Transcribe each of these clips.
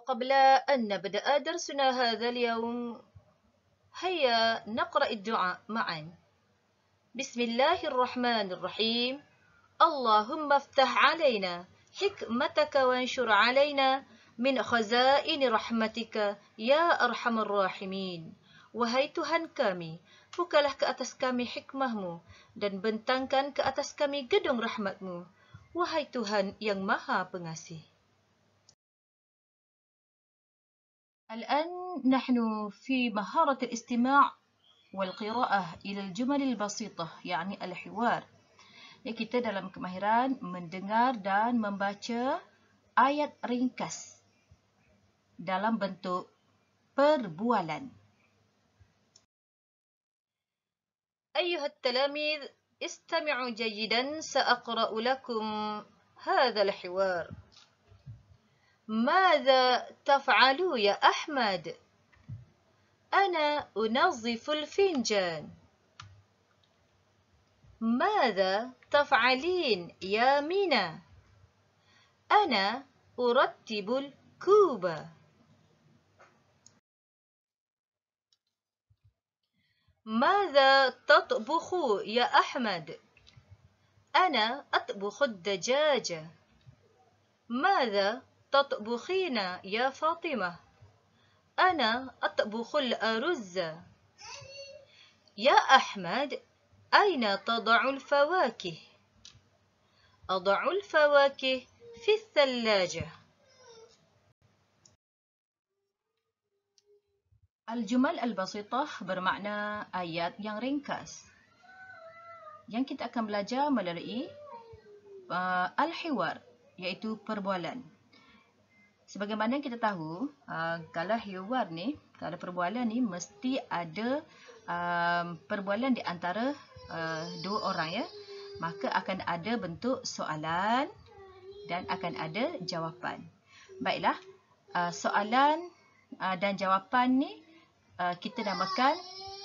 وقبل أن نبدأ درسنا هذا اليوم هيا نقرأ الدعاء معا. بسم الله الرحمن الرحيم. اللهم افتح علينا حكمتك وانشر علينا من خزائن رحمتك ya arhamar rahimin. Wahai Tuhan kami, bukalah ke atas kami hikmahmu dan bentangkan ke atas kami gedung rahmatmu. Wahai Tuhan yang Maha Pengasih. الآن نحن في مهارة الاستماع والقراءة إلى الجمل البسيطة يعني الحوار. Kita dalam kemahiran mendengar dan membaca ayat ringkas dalam bentuk perbualan. أيها التلاميذ استمعوا جيدا سأقرأ لكم هذا الحوار. ماذا تفعل يا أحمد؟ أنا أنظف الفنجان. ماذا تفعلين يا منى؟ أنا أرتب الكوب. ماذا تطبخ يا أحمد؟ أنا أطبخ الدجاج. ماذا تطبخين يا فاطمة؟ أنا أطبخ الأرز. يا أحمد أين تضع الفواكه؟ أضع الفواكه في الثلاجة. Al-Jumal al-Basitah bermakna ayat yang ringkas. Yang kita akan belajar melalui al-hiwar, iaitu perbualan. Sebagaimana kita tahu, kalau hiwar ni, kalau perbualan ni mesti ada perbualan di antara dua orang ya. Maka akan ada bentuk soalan dan akan ada jawapan. Baiklah, soalan dan jawapan ni kita namakan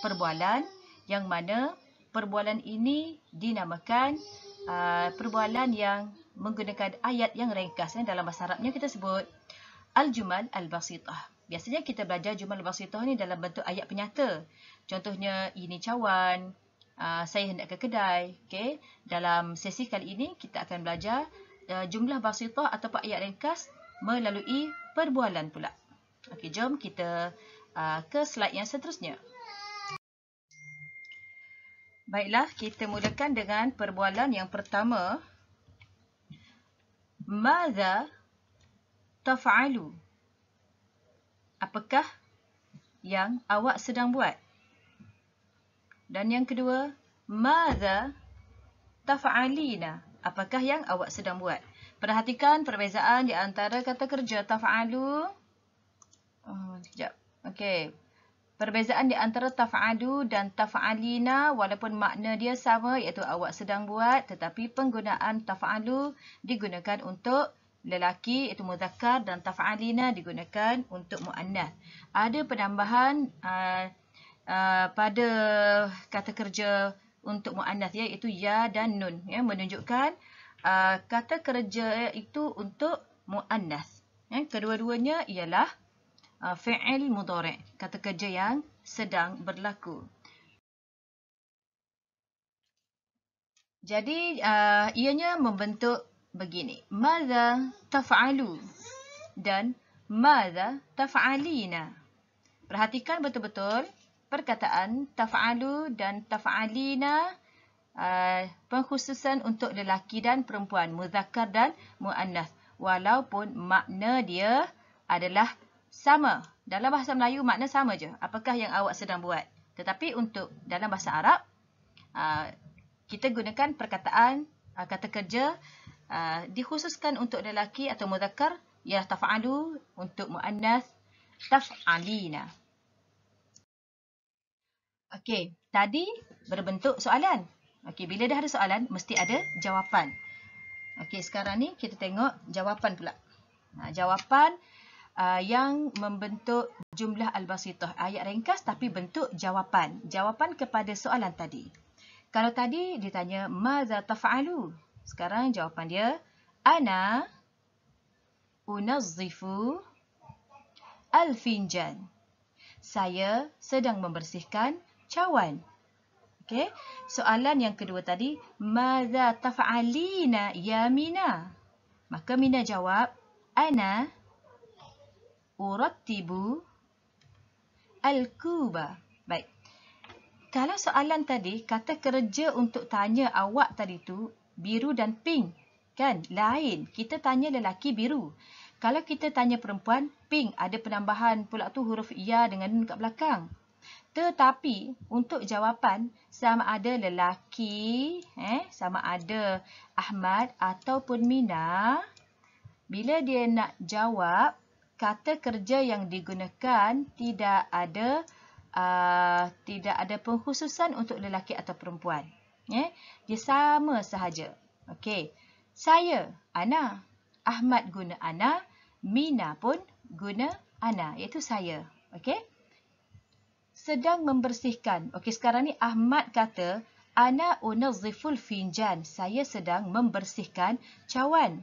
perbualan, yang mana perbualan ini dinamakan perbualan yang menggunakan ayat yang ringkas. Dalam bahasa Arabnya kita sebut al-jumal al-basitah. Biasanya kita belajar jumal al-basitah ni dalam bentuk ayat penyata. Contohnya, ini cawan, saya hendak ke kedai. Okay? Dalam sesi kali ini kita akan belajar jumlah basitah ataupun ayat ringkas melalui perbualan pula. Okey, jom kita ke slide yang seterusnya. Baiklah, kita mulakan dengan perbualan yang pertama. Madza taf'alu? Apakah yang awak sedang buat? Dan yang kedua, madza taf'alina? Apakah yang awak sedang buat? Perhatikan perbezaan di antara kata kerja taf'alu. Sekejap. Okey. Perbezaan di antara taf'alu dan taf'alina walaupun makna dia sama iaitu awak sedang buat, tetapi penggunaan taf'alu digunakan untuk lelaki iaitu muzakkar dan taf'alina digunakan untuk muannas. Ada penambahan pada kata kerja untuk muannas iaitu ya dan nun ya, menunjukkan kata kerja itu untuk muannas. Kedua-duanya ialah fi'il mudhari', kata kerja yang sedang berlaku. Jadi ianya membentuk begini. Madza taf'alu dan madza taf'alina. Perhatikan betul-betul perkataan taf'alu dan taf'alina, pengkhususan untuk lelaki dan perempuan, muzakkar dan muannas. Walaupun makna dia adalah sama. Dalam bahasa Melayu makna sama je. Apakah yang awak sedang buat? Tetapi untuk dalam bahasa Arab, kita gunakan perkataan kata kerja dikhususkan untuk lelaki atau muzakkar ialah taf'alu, untuk muannas taf'alina. Okey, tadi berbentuk soalan. Okey, bila dah ada soalan mesti ada jawapan. Okey, sekarang ni kita tengok jawapan pula. Jawapan yang membentuk jumlah al-basitah, ayat ringkas tapi bentuk jawapan. Jawapan kepada soalan tadi. Kalau tadi ditanya madza taf'alu, sekarang jawapan dia ana unazzifu al-finjan. Saya sedang membersihkan cawan. Okey. Soalan yang kedua tadi, madza taf'alina ya Mina? Maka Mina jawab, ana urattibu al-kuba. Baik. Kalau soalan tadi, kata kerja untuk tanya awak tadi tu biru dan pink. Kan? Lain. Kita tanya lelaki biru. Kalau kita tanya perempuan, pink. Ada penambahan pula tu huruf ya dengan nun kat belakang. Tetapi untuk jawapan sama ada lelaki, sama ada Ahmad ataupun Mina, bila dia nak jawab, kata kerja yang digunakan tidak ada pengkhususan untuk lelaki atau perempuan. Dia sama sahaja. Okey. Saya, ana. Ahmad guna ana. Mina pun guna ana, iaitu saya. Okey. Sedang membersihkan. Okey, sekarang ni Ahmad kata, ana unazziful finjan. Saya sedang membersihkan cawan.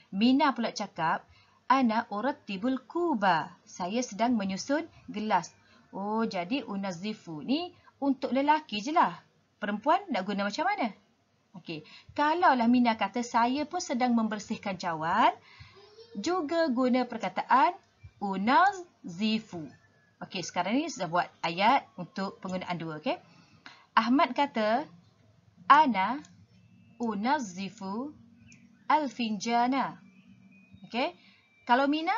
Mina pula cakap, ana urattibul kuba. Saya sedang menyusun gelas. Oh, jadi unazzifu ni untuk lelaki je lah. Perempuan nak guna macam mana? Okey. Kalaulah Mina kata saya pun sedang membersihkan cawan, juga guna perkataan unazzifu. Okey, sekarang ni sudah buat ayat untuk penggunaan dua. Okey. Ahmad kata, ana unazzifu al-finjana. Okey. Kalau Mina,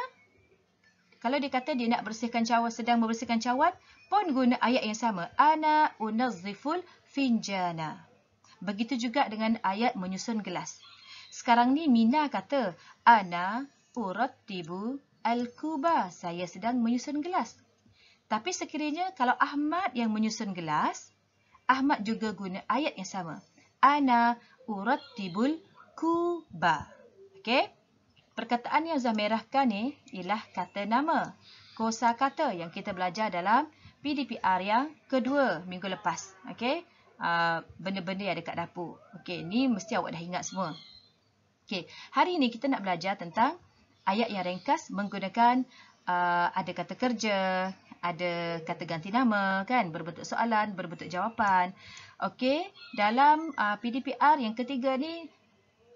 kalau dia kata dia nak bersihkan cawan, sedang membersihkan cawan, pun guna ayat yang sama. Ana unazziful finjana. Begitu juga dengan ayat menyusun gelas. Sekarang ni Mina kata, ana urattibu al-kuba. Saya sedang menyusun gelas. Tapi sekiranya kalau Ahmad yang menyusun gelas, Ahmad juga guna ayat yang sama. Ana urattibul kuba. Okey? Perkataan yang Zah merahkan ni ialah kata nama. Kosa kata yang kita belajar dalam PDPR yang kedua minggu lepas. Okey? Benda-benda yang ada kat dapur. Okey, ni mesti awak dah ingat semua. Okey, hari ni kita nak belajar tentang ayat yang ringkas menggunakan ada kata kerja, ada kata ganti nama, kan? Berbentuk soalan, berbentuk jawapan. Okey, dalam PDPR yang ketiga ni,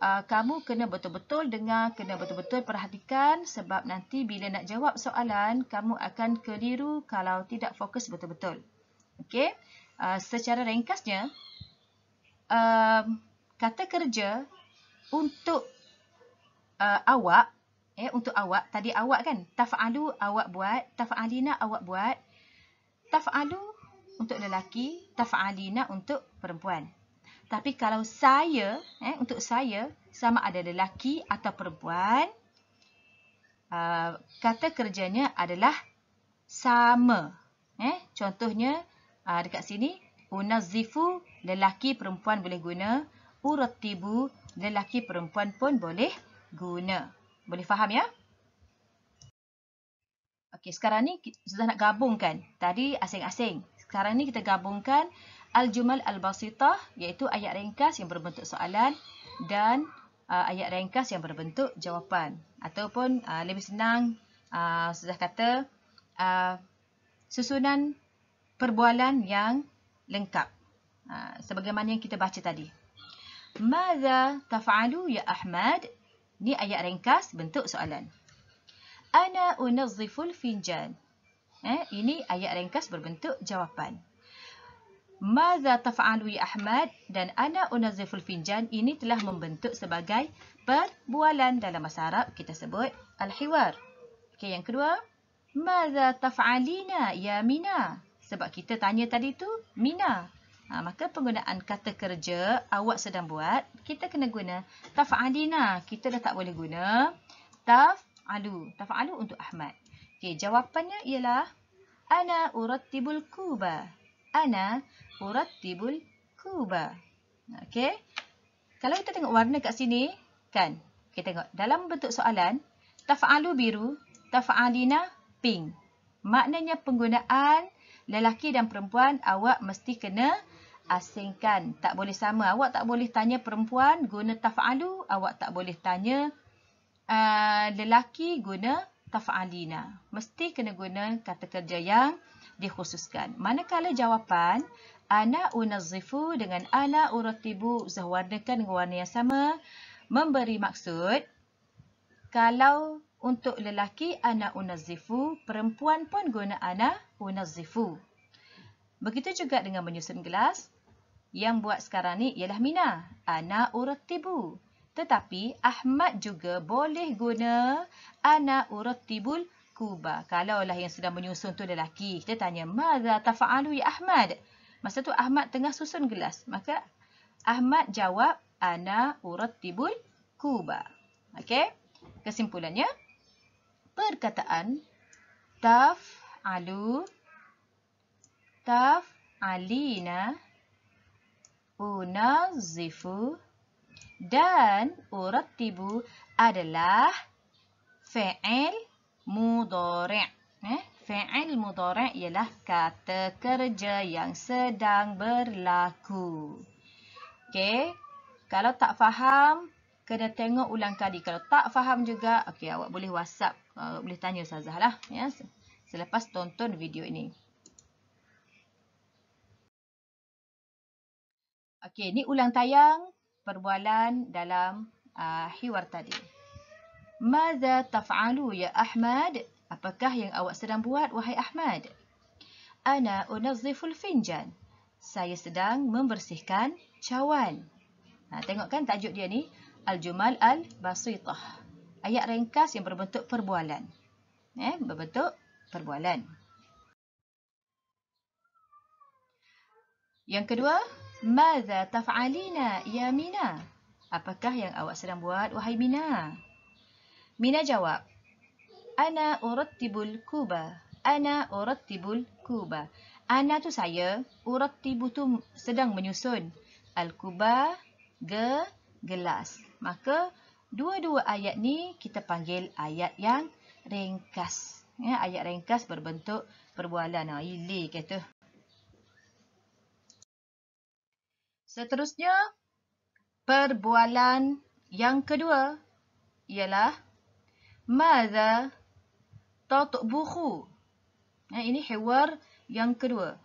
kamu kena betul-betul dengar, kena betul-betul perhatikan sebab nanti bila nak jawab soalan, kamu akan keliru kalau tidak fokus betul-betul. Okey, secara ringkasnya, kata kerja untuk awak, untuk awak, tadi awak kan, taf'alu awak buat, taf'alina awak buat, taf'alu untuk lelaki, taf'alina untuk perempuan. Tapi kalau saya, untuk saya, sama ada lelaki atau perempuan, kata kerjanya adalah sama. Contohnya, dekat sini, unazzifu, lelaki perempuan boleh guna. Urattibu, lelaki perempuan pun boleh guna. Boleh faham ya? Okey, sekarang ni sudah nak gabungkan. Tadi asing-asing. Sekarang ni kita gabungkan al-jumal al-basitah, iaitu ayat ringkas yang berbentuk soalan dan ayat ringkas yang berbentuk jawapan. Ataupun lebih senang, sudah kata, susunan perbualan yang lengkap. Sebagaimana yang kita baca tadi. Madza taf'alu ya Ahmad? Ni ayat ringkas bentuk soalan. Ana unazziful finjan. Ini ayat ringkas berbentuk jawapan. Madza taf'alu ya Ahmad dan ana unazziful finjan ini telah membentuk sebagai perbualan dalam bahasa Arab kita sebut al-hiwar. Okey, yang kedua, madza taf'alina ya Mina? Sebab kita tanya tadi tu Mina. Maka penggunaan kata kerja awak sedang buat, kita kena guna taf'alina. Kita dah tak boleh guna taf'alu. Taf'alu untuk Ahmad. Okey, jawapannya ialah ana urattibul kuba. Ana urattibul kuba. Okey. Kalau kita tengok warna kat sini, kan? Kita tengok dalam bentuk soalan, taf'alu biru, taf'alina pink. Maknanya penggunaan lelaki dan perempuan awak mesti kena asingkan. Tak boleh sama. Awak tak boleh tanya perempuan guna taf'alu, awak tak boleh tanya lelaki guna taf'alina. Mesti kena guna kata kerja yang dikhususkan. Manakala jawapan ana unazzifu dengan ana urattibu usah warnakan dengan warna yang sama, memberi maksud kalau untuk lelaki ana unazzifu, perempuan pun guna ana unazzifu. Begitu juga dengan menyusun gelas. Yang buat sekarang ni ialah Mina. Ana urattibu. Tetapi Ahmad juga boleh guna ana urattibul kuba. Kalaulah yang sedang menyusun tu lelaki, kita tanya, "Madza taf'alu ya Ahmad?" Masa tu Ahmad tengah susun gelas. Maka Ahmad jawab, "Ana urattibul kuba." Okey? Kesimpulannya, perkataan taf'alu, taf'alina, unazzifu dan urattibu adalah fi'il mudhari'. Fi'il mudhari' ialah kata kerja yang sedang berlaku. Okey, kalau tak faham, kena tengok ulang kali. Kalau tak faham juga, okey, awak boleh WhatsApp, boleh tanya Ustazah lah, ya, selepas tonton video ini. Okey, ni ulang tayang perbualan dalam hiwar tadi. Madza taf'alu ya Ahmad? Apakah yang awak sedang buat, wahai Ahmad? Ana unazziful finjan. Saya sedang membersihkan cawan. Tengok kan tajuk dia ni, Al-Jumal Al-Basitah. Ayat ringkas yang berbentuk perbualan. Berbentuk perbualan. Yang kedua, Madza taf'alina ya Mina? Apakah yang awak sedang buat, wahai Mina? Mina jawab, Ana urattibul kuba. Ana urattibul kuba. Ana tu saya, urattibu tu sedang menyusun. Al-kuba, gelas. Maka dua-dua ayat ni kita panggil ayat yang ringkas. Ayat ringkas berbentuk perbualan. Ili kata. Seterusnya, perbualan yang kedua ialah Madza tatbukhu. Ini hiwar yang kedua.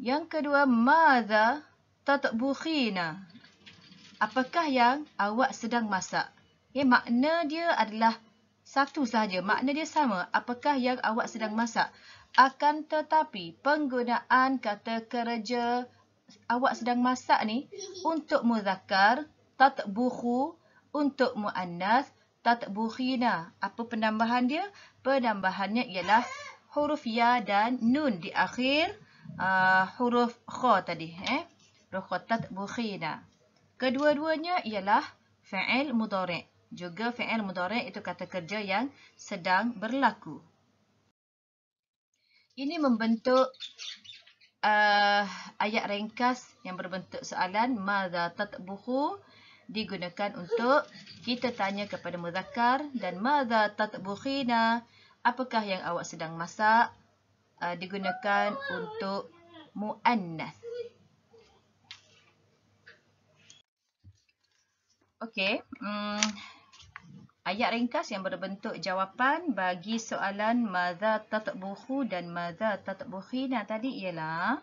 Yang kedua, Madza tatbukhina. Apakah yang awak sedang masak? Makna dia adalah satu sahaja. Makna dia sama. Apakah yang awak sedang masak? Akan tetapi penggunaan kata kerja awak sedang masak ni untuk muzakkar tatbukhu, untuk muannas tatbukhina. Apa penambahan dia? Penambahannya ialah huruf ya dan nun di akhir huruf kha tadi. Huruf kha, tatbukhina. Kedua-duanya ialah fi'il mudhari'. Juga fi'il mudhari' itu kata kerja yang sedang berlaku. Ini membentuk ayat ringkas yang berbentuk soalan. Madza tatbukhu digunakan untuk kita tanya kepada muzakkar, dan madza tatbukhina, apakah yang awak sedang masak, digunakan untuk muannas. Okey, ayat ringkas yang berbentuk jawapan bagi soalan madza tatbukhu dan madza tatbukhina tadi ialah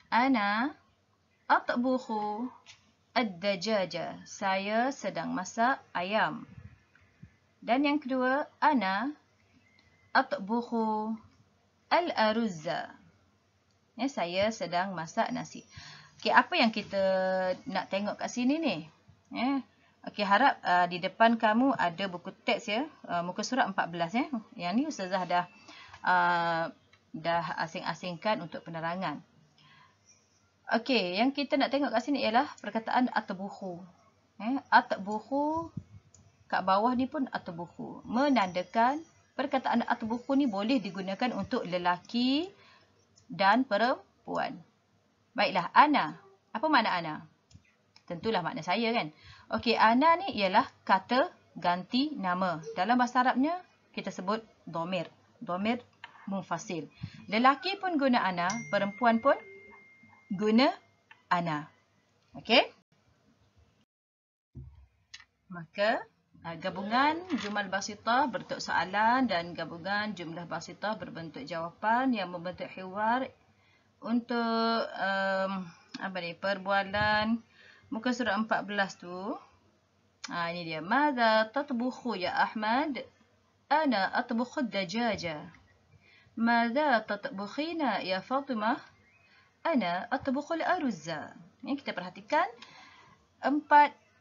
Ana atbukhu ad-dajaja. Saya sedang masak ayam. Dan yang kedua, Ana atbukhu al-aruzza. Saya sedang masak nasi. Okey, apa yang kita nak tengok kat sini ni? Okey, harap di depan kamu ada buku teks ya, muka surat 14 ya. Yang ni Ustazah dah asing-asingkan untuk penerangan. Okey, yang kita nak tengok kat sini ialah perkataan atbukhu. Atbukhu kat bawah ni pun atbukhu, menandakan perkataan atbukhu ni boleh digunakan untuk lelaki dan perempuan. Baiklah, ana. Apa makna ana? Tentulah makna saya kan. Okey, ana ni ialah kata ganti nama. Dalam bahasa Arabnya kita sebut dhamir. Dhamir munfasil. Lelaki pun guna ana, perempuan pun guna ana. Okey? Maka Gabungan jumal basitah berbentuk soalan dan gabungan jumlah basitah berbentuk jawapan yang membentuk hiwar untuk perbualan muka surat 14 tu. Ini dia. Madza tatbukhu ya Ahmad? Ana atbukhu ad-dajaja. Madza tatbukhina ya Fatimah? Ana atbukhu al-aruzza. Ini kita perhatikan 4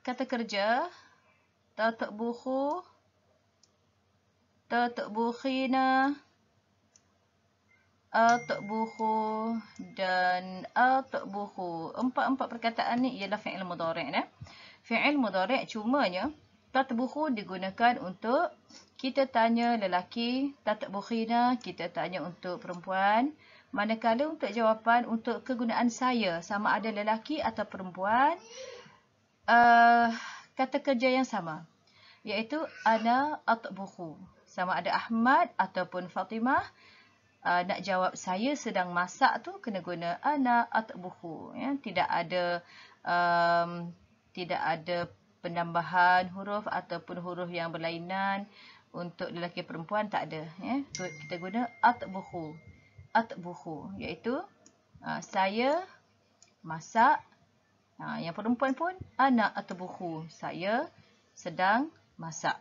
kata kerja. Tatbukhu, tatbukhina, atbukhu dan atbukhu. Empat perkataan ni ialah fi'il mudhari'. Fi'il mudhari' cumanya tatbukhu digunakan untuk kita tanya lelaki, tatbukhina kita tanya untuk perempuan. Manakala untuk jawapan untuk kegunaan saya sama ada lelaki atau perempuan, kata kerja yang sama, iaitu ana atbukhu. Sama ada Ahmad ataupun Fatimah, nak jawab saya sedang masak tu kena guna ana atbukhu. Ya, tidak ada penambahan huruf ataupun huruf yang berlainan untuk lelaki perempuan, tak ada. Ya, kita guna atbukhu. Atbukhu iaitu saya masak. Yang perempuan pun ana atbukhu, saya sedang masak.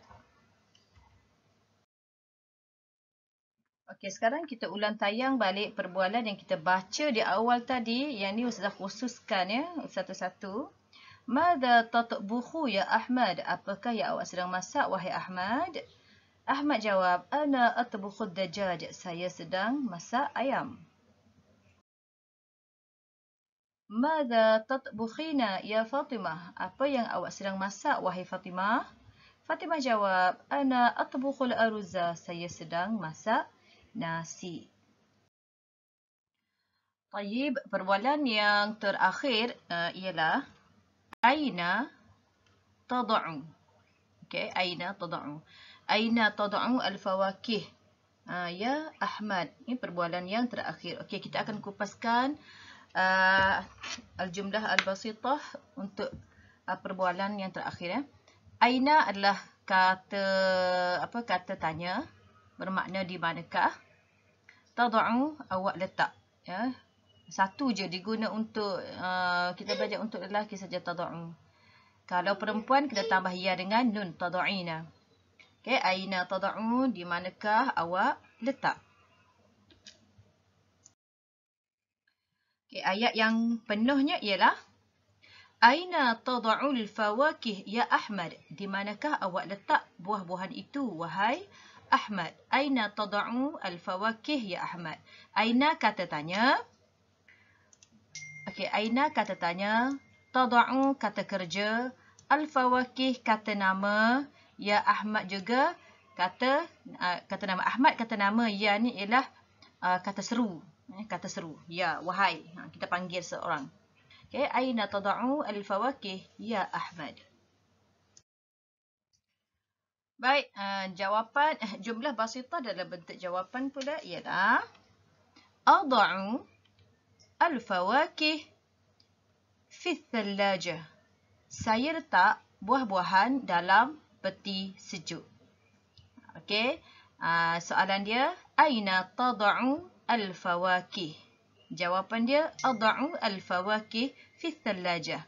Okey, sekarang kita ulang tayang balik perbualan yang kita baca di awal tadi. Yang ni Ustazah khususkan ya, satu-satu. Madza tatbukhu ya Ahmad? Apakah yang awak sedang masak wahai Ahmad? Ahmad jawab, ana atbukhu ad-dajaj. Saya sedang masak ayam. Madza tatbukhina ya Fatimah? Apa yang awak sedang masak wahai Fatimah? Fatimah jawab, ana atbukhul aruzza. Saya sedang masak nasi. Tayyib, perbualan yang terakhir ialah aina tada'u. Okey, aina tada'u. Aina tada'u al-fawakih? Ya Ahmad. Ini perbualan yang terakhir. Okey, kita akan kupaskan al-jumlah al-basitah untuk perbualan yang terakhir. Aina adalah kata tanya, bermakna di manakah. Tada'u, awak letak. Ya. Satu je diguna untuk kita belajar untuk lelaki saja, tada'u. Kalau perempuan kena tambah ya dengan nun, tada'ina. Okey, aina tada'u, di manakah awak letak. Okey, ayat yang penuhnya ialah aina tada'ul fawakih ya Ahmad? Di manakah awak letak buah-buahan itu wahai Ahmad? Aina tada'u al-fawakih ya Ahmad? Aina kata tanya. Okey, aina kata tanya, tada'u kata kerja, al-fawakih kata nama, ya Ahmad juga kata nama. Ahmad kata nama, ya ni ialah kata seru. Kata seru. Ya, wahai. Kita panggil seorang. Okey, aina tada'u al-fawakih ya Ahmad? Baik, jawapan jumlah basitah dalam bentuk jawapan pula ialah ada'u al-fawakih fi thalajah. Saya letak buah-buahan dalam peti sejuk. Okey, soalan dia, aina tada'u al-fawakih? Jawapan dia, ada'u al-fawakih fi thalajah.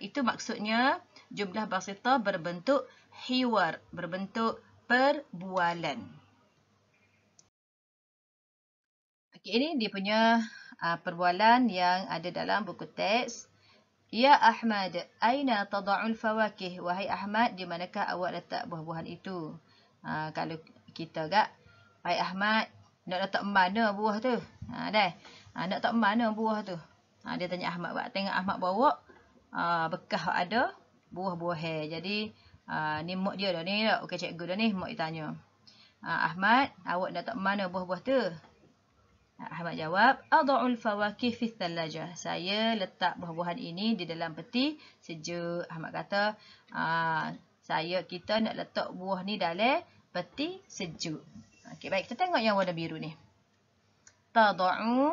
Itu maksudnya jumlah basitah berbentuk hiwar, berbentuk perbualan. Okey, ini dia punya perbualan yang ada dalam buku teks. Ya Ahmad, aina tada'ul fawakih? Wahai Ahmad, di manakah awak letak buah-buahan itu? Kalau kita wahai Ahmad, nak letak mana buah tu? Dah. Nak letak mana buah tu? Dia tanya Ahmad. Tengok Ahmad bawa bekas ada buah-buah. Jadi ni mak dia dah ni dah. Okey, cikgu dah ni, mak dia tanya. Ahmad, awak nak letak mana buah-buah tu? Ahmad jawab, ada'ul fawakih fi thalajah. Saya letak buah-buahan ini di dalam peti sejuk. Ahmad kata, kita nak letak buah ni dalam peti sejuk. Okey, baik, kita tengok yang warna biru ni. Tada'u,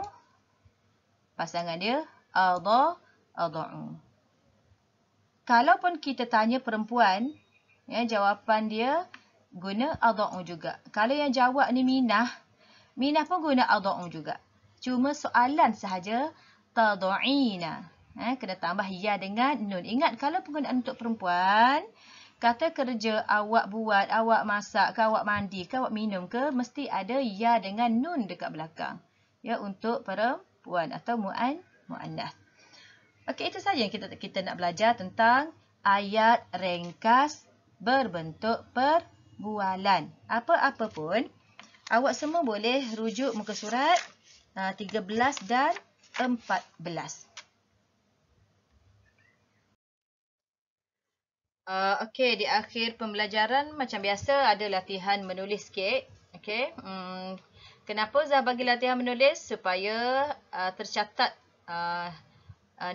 pasangan dia ada'u. Kalaupun kita tanya perempuan, Ya, jawapan dia guna adha'u juga. Kalau yang jawab ni Minah, Minah pun guna adha'u juga. Cuma soalan sahaja tad'ina. Kena tambah ya dengan nun. Ingat kalau penggunaan untuk perempuan, kata kerja awak buat, awak masak ke, awak mandi ke, awak minum ke, mesti ada ya dengan nun dekat belakang. Ya, untuk perempuan atau mu'annas. Okey, itu saja yang kita nak belajar tentang ayat ringkas berbentuk perbualan. Apa-apa pun, awak semua boleh rujuk muka surat 13 dan 14. Okey, di akhir pembelajaran macam biasa ada latihan menulis sikit. Okey. Kenapa Zah bagi latihan menulis? Supaya tercatat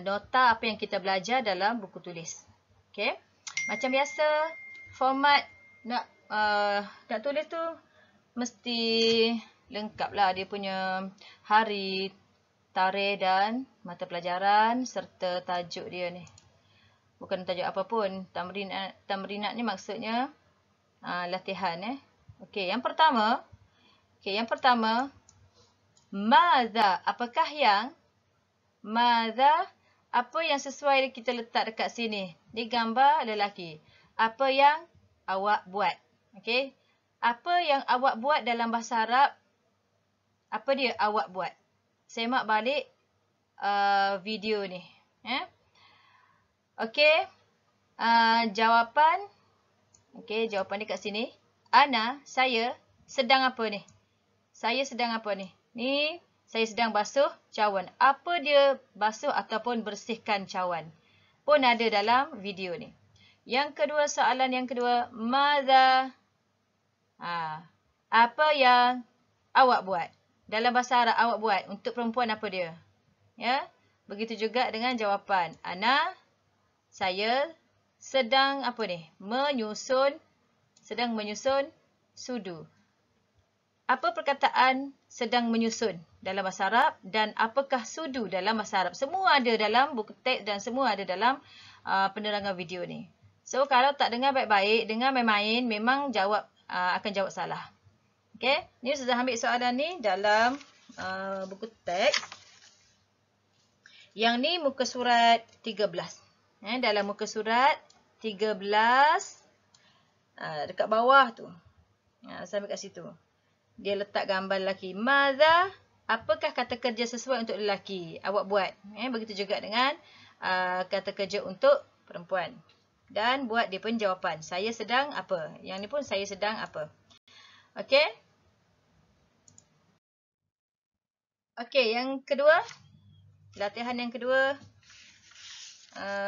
nota apa yang kita belajar dalam buku tulis. Okey. Macam biasa, format nak tulis tu mesti lengkap lah. Dia punya hari, tarikh dan mata pelajaran serta tajuk dia ni. Bukan tajuk apa pun. Tamrinat ni maksudnya latihan. Okey, yang pertama. Madza, apakah yang? Madza, apa yang sesuai kita letak dekat sini? Ni gambar lelaki. Apa yang awak buat? Okey. Apa yang awak buat dalam bahasa Arab? Apa dia awak buat? Semak balik video ni. Okey. Jawapan. Okey, jawapan dekat sini. Ana, saya sedang apa ni? Saya sedang apa ni? Ni saya sedang basuh cawan. Apa dia basuh ataupun bersihkan cawan? Pun ada dalam video ni. Yang kedua, soalan yang kedua. Madza? Apa yang awak buat? Dalam bahasa Arab awak buat. Untuk perempuan apa dia? Ya. Begitu juga dengan jawapan. Ana, saya sedang apa ni? Sedang menyusun sudu. Apa perkataan sedang menyusun dalam bahasa Arab dan apakah sudu dalam bahasa Arab? Semua ada dalam buku teks dan semua ada dalam penerangan video ni. So, kalau tak dengar baik-baik, dengar main-main, memang akan jawab salah. Okey, ni sudah ambil soalan ni dalam buku teks. Yang ni muka surat 13. Dalam muka surat 13, dekat bawah tu. Sampai kat situ. Dia letak gambar lelaki. Madza, apakah kata kerja sesuai untuk lelaki? Awak buat. Begitu juga dengan kata kerja untuk perempuan. Dan buat dia pun jawapan. Saya sedang apa? Yang ni pun saya sedang apa? Okey. Okey, yang kedua. Latihan yang kedua.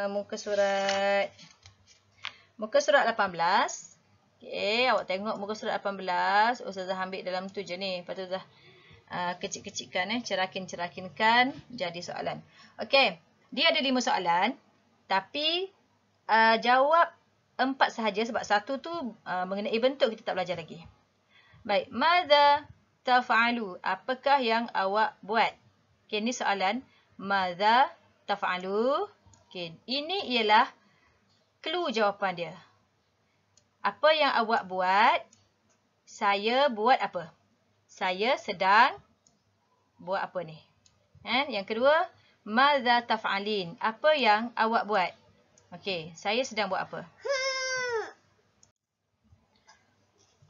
Muka surat 18. Okey, awak tengok muka surat 18. Ustazah ambil dalam tu je ni. Lepas tu Ustazah kecil-kecilkan, cerakin-cerakinkan jadi soalan. Okey, dia ada 5 soalan. Tapi jawab 4 sahaja sebab 1 tu mengenai bentuk kita tak belajar lagi. Baik, madza taf'alu? Apakah yang awak buat? Okey, ni soalan. Madza taf'alu? Okey, ini ialah clue jawapan dia. Apa yang awak buat? Saya buat apa? Saya sedang buat apa ni? Yang kedua, madza taf'alin? Apa yang awak buat? Okey, saya sedang buat apa?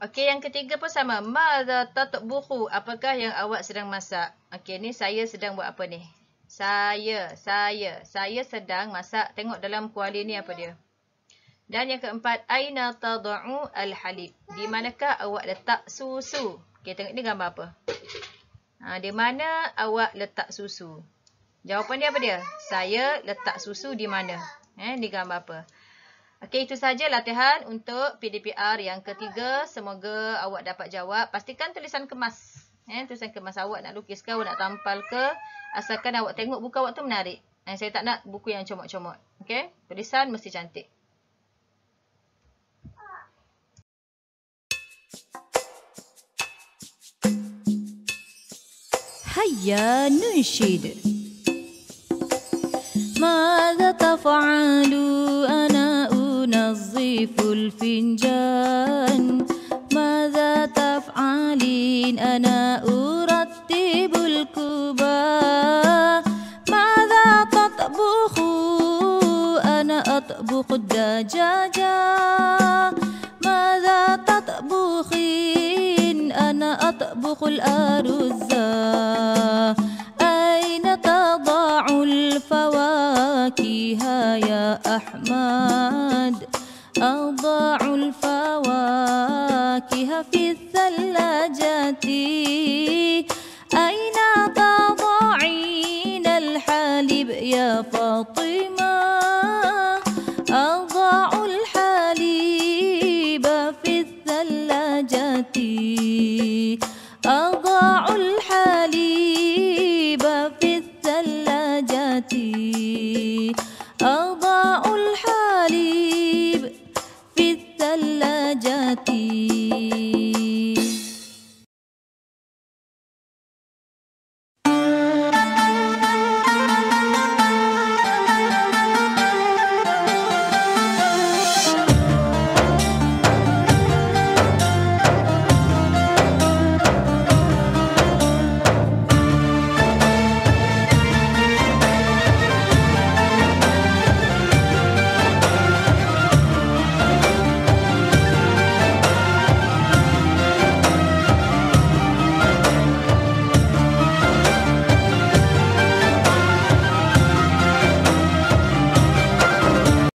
Okey, yang ketiga pun sama. Madza tatbukhu? Apakah yang awak sedang masak? Okey, ni saya sedang buat apa ni? Saya sedang masak. Tengok dalam kuali ni apa dia? Dan yang keempat, aina tad'u al-halib? Di manakah awak letak susu? Okey, tengok ni gambar apa? Di mana awak letak susu? Jawapan dia apa dia? Saya letak susu di mana? Ni gambar apa? Okey, itu saja latihan untuk PDPR yang ketiga. Semoga awak dapat jawab. Pastikan tulisan kemas. Tulisan kemas awak nak lukis ke, awak nak tampal ke. Asalkan awak tengok buku awak tu menarik. Saya tak nak buku yang comot-comot. Okey, tulisan mesti cantik. هيا ننشد ماذا تفعل أنا أنظف الفنجان ماذا تفعلين أنا أرتب الكوبا ماذا تطبخ أنا أطبخ الدجاجة ماذا تطبخين أنا أطبخ الأرز أين تضع الفواكه يا أحمد أضع الفواكه في الثلاجة أين تضعين الحليب يا فاطمة أضع